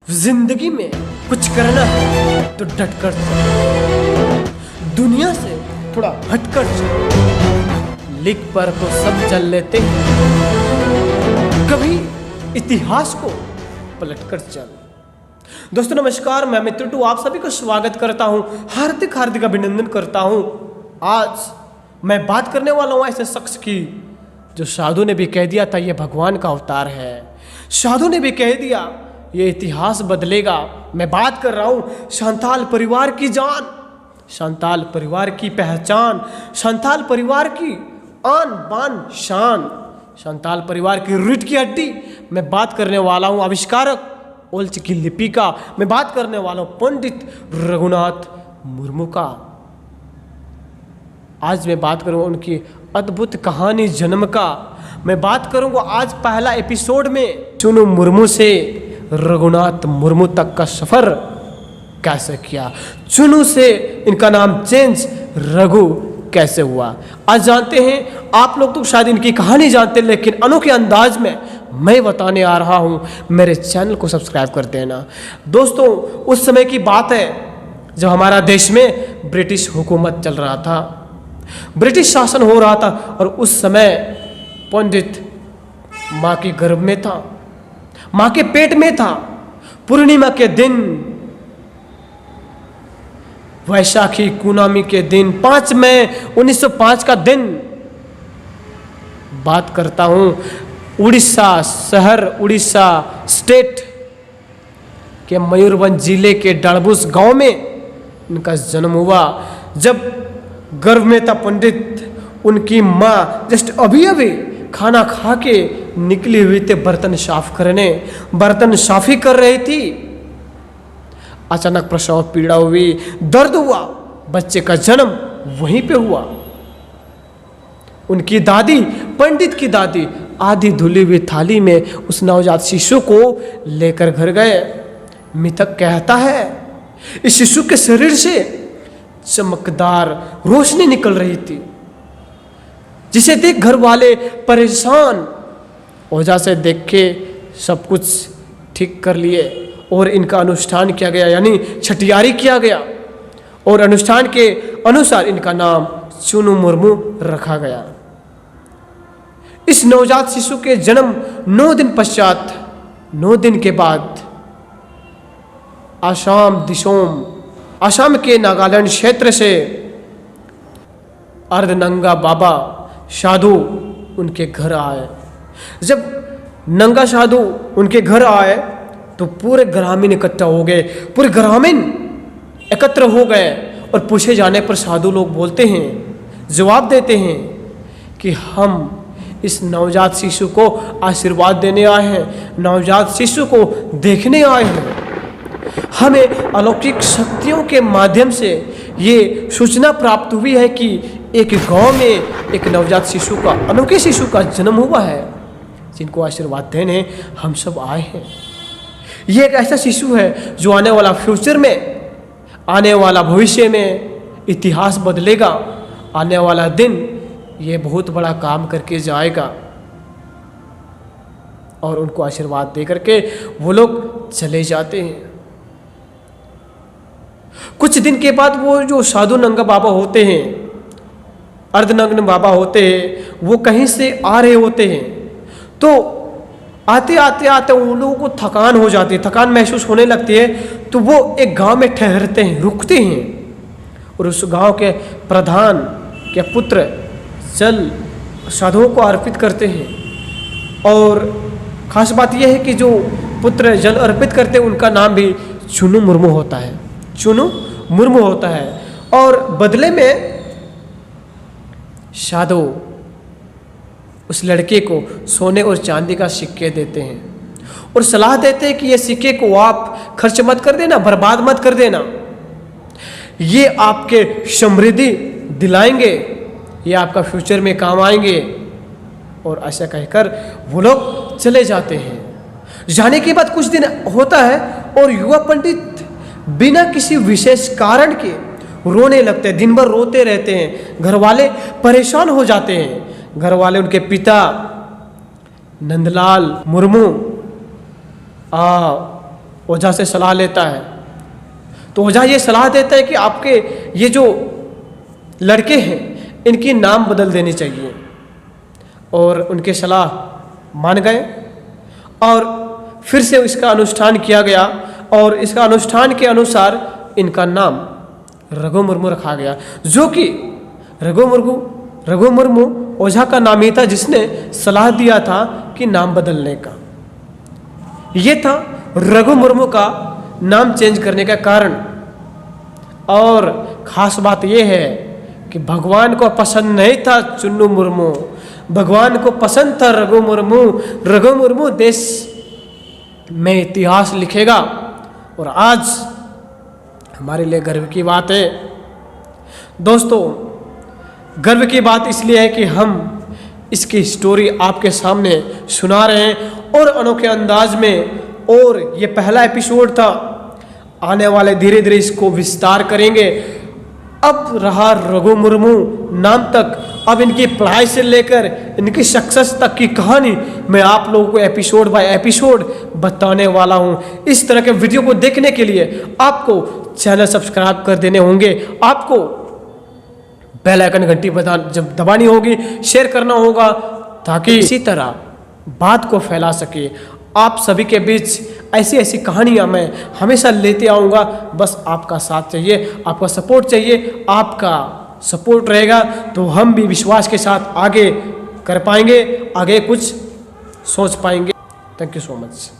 जिंदगी में कुछ करना है तो डट कर चल, दुनिया से थोड़ा हट कर चल। लिख पर तो सब चल लेते हैं, कभी इतिहास को पलट कर चल। दोस्तों नमस्कार, मैं मित्र टू आप सभी को स्वागत करता हूं, हार्दिक अभिनंदन करता हूं। आज मैं बात करने वाला हूं ऐसे शख्स की जो साधु ने भी कह दिया था ये भगवान का अवतार है। साधु ने भी कह दिया ये इतिहास बदलेगा। मैं बात कर रहा हूं संथाल परिवार की जान, संथाल परिवार की पहचान, संथाल परिवार की आन बान शान, संथाल परिवार की रीढ़ की हड्डी। मैं बात करने वाला हूं आविष्कारक ओल्च की लिपि का। मैं बात करने वाला हूं पंडित रघुनाथ मुर्मू का। आज मैं बात करूंगा उनकी अद्भुत कहानी जन्म का। मैं बात करूंगा आज पहला एपिसोड में चुनू मुर्मू से रघुनाथ मुर्मू तक का सफर कैसे किया, चुनू से इनका नाम चेंज रघु कैसे हुआ। आज जानते हैं। आप लोग तो शायद इनकी कहानी जानते हैं, लेकिन अनोखे अंदाज में मैं बताने आ रहा हूं। मेरे चैनल को सब्सक्राइब कर देना। दोस्तों उस समय की बात है जब हमारा देश में ब्रिटिश हुकूमत चल रहा था, ब्रिटिश शासन हो रहा था, और उस समय पंडित माँ के गर्भ में था, माँ के पेट में था। पूर्णिमा के दिन, वैशाखी पूर्णिमा के दिन, 5 मई 1905 का दिन बात करता हूं। उड़ीसा शहर, उड़ीसा स्टेट के मयूरभंज जिले के डड़बुस गांव में इनका जन्म हुआ। जब गर्भ में था पंडित, उनकी माँ जस्ट अभी अभी खाना खा के निकली हुई थे बर्तन साफ करने, बर्तन साफी कर रही थी। अचानक प्रसव पीड़ा हुई, दर्द हुआ, बच्चे का जन्म वहीं पे हुआ। उनकी दादी, पंडित की दादी, आधी धुली हुई थाली में उस नवजात शिशु को लेकर घर गए। मिथक कहता है इस शिशु के शरीर से चमकदार रोशनी निकल रही थी, जिसे देख घर वाले परेशान। ओझा से देख के सब कुछ ठीक कर लिए और इनका अनुष्ठान किया गया, यानी छठियारी किया गया, और अनुष्ठान के अनुसार इनका नाम चुनू मुर्मू रखा गया। इस नवजात शिशु के जन्म 9 दिन पश्चात, 9 दिन के बाद आसाम के नागालैंड क्षेत्र से अर्धनंगा बाबा साधु उनके घर आए। जब नंगा साधु उनके घर आए तो पूरे ग्रामीण इकट्ठा हो गए, पूरे ग्रामीण एकत्र हो गए, और पूछे जाने पर साधु लोग बोलते हैं, जवाब देते हैं कि हम इस नवजात शिशु को आशीर्वाद देने आए हैं, नवजात शिशु को देखने आए हैं। हमें अलौकिक शक्तियों के माध्यम से ये सूचना प्राप्त हुई है कि एक गांव में एक नवजात शिशु का, अनोखे शिशु का जन्म हुआ है, जिनको आशीर्वाद देने हम सब आए हैं। ये एक ऐसा शिशु है जो आने वाला फ्यूचर में, आने वाला भविष्य में इतिहास बदलेगा। आने वाला दिन ये बहुत बड़ा काम करके जाएगा। और उनको आशीर्वाद दे करके वो लोग चले जाते हैं। कुछ दिन के बाद वो जो साधु नंगा बाबा होते हैं, अर्धनग्न बाबा होते हैं, वो कहीं से आ रहे होते हैं। तो आते आते उन लोगों को थकान हो जाती है, थकान महसूस होने लगती है। तो वो एक गांव में ठहरते हैं, रुकते हैं, और उस गांव के प्रधान के पुत्र जल साधुओं को अर्पित करते हैं। और खास बात यह है कि जो पुत्र जल अर्पित करते हैं उनका नाम भी चुनू मुर्मू होता है, चुनू मुर्मू होता है। और बदले में साधु उस लड़के को सोने और चांदी का सिक्के देते हैं और सलाह देते हैं कि ये सिक्के को आप खर्च मत कर देना, बर्बाद मत कर देना, ये आपके समृद्धि दिलाएंगे, ये आपका फ्यूचर में काम आएंगे। और ऐसा कहकर वो लोग चले जाते हैं। जाने के बाद कुछ दिन होता है और युवा पंडित बिना किसी विशेष कारण के रोने लगते हैं, दिन भर रोते रहते हैं। घर वाले परेशान हो जाते हैं। घर वाले, उनके पिता नंदलाल मुर्मू ओझा से सलाह लेता है। तो ओझा ये सलाह देता है कि आपके ये जो लड़के हैं इनकी नाम बदल देनी चाहिए, और उनके सलाह मान गए और फिर से इसका अनुष्ठान किया गया, और इसका अनुष्ठान के अनुसार इनका नाम रघु मुर्मू रखा गया, जो कि रघु मुर्मू ओझा का नाम ही था जिसने सलाह दिया था कि नाम बदलने का। ये था रघु मुर्मू का नाम चेंज करने का कारण। और ख़ास बात यह है कि भगवान को पसंद नहीं था चुन्नू मुर्मू, भगवान को पसंद था रघु मुर्मू। रघु मुर्मू देश में इतिहास लिखेगा, और आज हमारे लिए गर्व की बात है। दोस्तों, गर्व की बात इसलिए है कि हम इसकी स्टोरी आपके सामने सुना रहे हैं और अनोखे अंदाज में, और ये पहला एपिसोड था। आने वाले धीरे धीरे इसको विस्तार करेंगे। अब रहा रघु मुर्मू नाम तक, अब इनकी पढ़ाई से लेकर इनकी सक्सेस तक की कहानी मैं आप लोगों को एपिसोड बाय एपिसोड बताने वाला हूँ। इस तरह के वीडियो को देखने के लिए आपको चैनल सब्सक्राइब कर देने होंगे, आपको बेल आइकन घंटी जब दबानी होगी, शेयर करना होगा, ताकि इसी तरह बात को फैला सके। आप सभी के बीच ऐसी ऐसी कहानियाँ मैं हमेशा लेते आऊँगा। बस आपका साथ चाहिए, आपका सपोर्ट चाहिए। आपका सपोर्ट रहेगा तो हम भी विश्वास के साथ आगे कर पाएंगे, आगे कुछ सोच पाएंगे। Thank you so much.